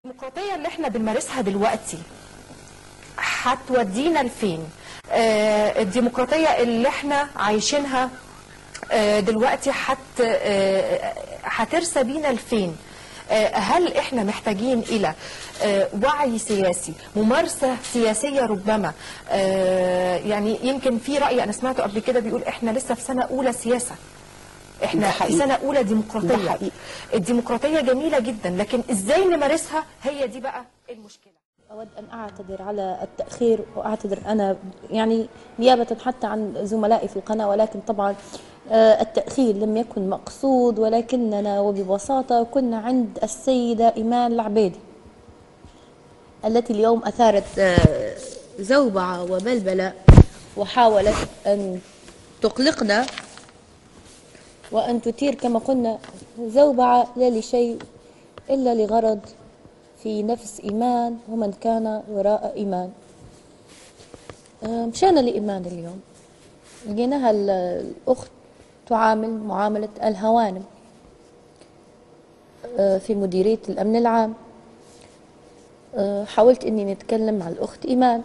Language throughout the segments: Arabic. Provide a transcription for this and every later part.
الديمقراطية اللي احنا بنمارسها دلوقتي هتودينا لفين؟ الديمقراطية اللي احنا عايشينها دلوقتي هترسى بينا لفين؟ هل احنا محتاجين الى وعي سياسي، ممارسة سياسية ربما؟ يعني يمكن في رأي انا سمعته قبل كده بيقول احنا لسه في سنة اولى سياسة، احنا في سنة اولى ديمقراطية. الديمقراطية جميلة جدا، لكن ازاي نمارسها هي دي بقى المشكلة. أود أن أعتذر على التأخير، وأعتذر أنا يعني نيابة حتى عن زملائي في القناة، ولكن طبعا التأخير لم يكن مقصود، ولكننا وببساطة كنا عند السيدة إيمان العبيدي التي اليوم أثارت زوبعة وبلبلة، وحاولت أن تقلقنا وأن تثير كما قلنا زوبعة لا لشيء إلا لغرض في نفس إيمان ومن كان وراء إيمان. مشينا لإيمان اليوم لقيناها الأخت تعامل معاملة الهوانم في مديرية الأمن العام. حاولت إني نتكلم مع الأخت إيمان،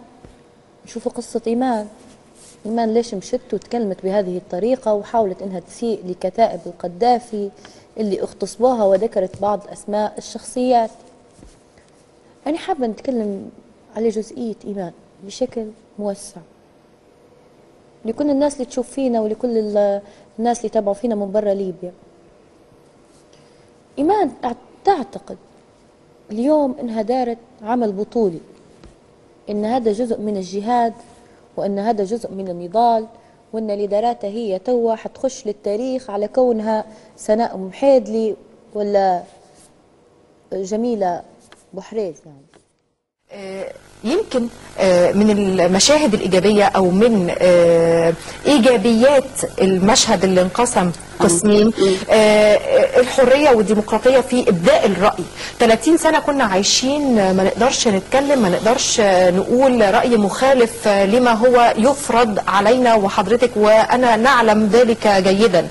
نشوف قصة إيمان ليش مشت وتكلمت بهذه الطريقة، وحاولت إنها تسيء لكتائب القذافي اللي اغتصبوها، وذكرت بعض أسماء الشخصيات. أنا حابة نتكلم على جزئية إيمان بشكل موسع لكل الناس اللي تشوف فينا ولكل الناس اللي تابعوا فينا من برا ليبيا. إيمان تعتقد اليوم إنها دارت عمل بطولي، إن هذا جزء من الجهاد، وإن هذا جزء من النضال، وإن اللي داراتها هي توا حتخش للتاريخ على كونها سناء محيدلي ولا جميلة بحريز. يعني يمكن من المشاهد الإيجابية أو من إيجابيات المشهد اللي انقسم قسمين الحرية والديمقراطية في إبداء الرأي. 30 سنة كنا عايشين ما نقدرش نتكلم، ما نقدرش نقول رأي مخالف لما هو يفرض علينا، وحضرتك وأنا نعلم ذلك جيدا.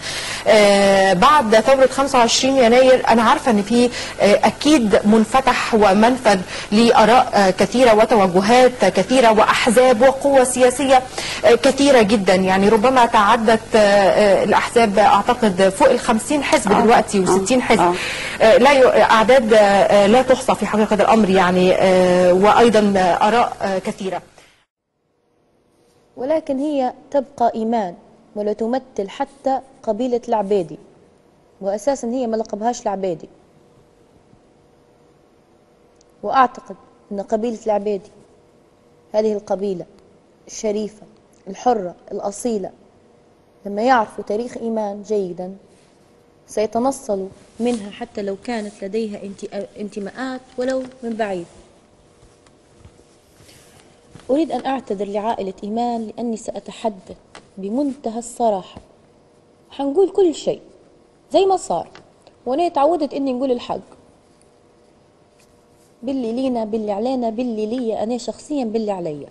بعد ثورة 25 يناير أنا عارفة أن في أكيد منفتح ومنفذ لآراء كثيرة وتوجهات كثيرة وأحزاب وقوى سياسية كثيرة جدا، يعني ربما تعدت الأحزاب أعتقد فوق 50 حزب دلوقتي و60 حزب، لا أعداد لا تحصى في حقيقة الأمر يعني، وأيضا آراء كثيرة. ولكن هي تبقى إيمان ولا تمثل حتى قبيلة العبيدي، وأساسا هي ما لقبهاش العبيدي. وأعتقد أن قبيلة العبيدي هذه القبيلة الشريفة الحرة الأصيلة لما يعرفوا تاريخ إيمان جيدا سيتنصلوا منها حتى لو كانت لديها انتماءات ولو من بعيد. أريد أن أعتذر لعائلة إيمان لأني سأتحدث بمنتهى الصراحة، حنقول كل شيء زي ما صار، وأنا تعودت إني نقول الحق، باللي لينا باللي علينا باللي لي أنا شخصيا باللي عليا.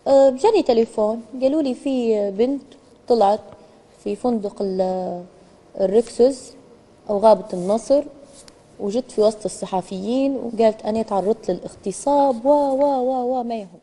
جاني تليفون قالوا لي في بنت طلعت في فندق الركسوس أو غابة النصر وجدت في وسط الصحفيين وقالت أنا تعرضت للاغتصاب و ما يهم.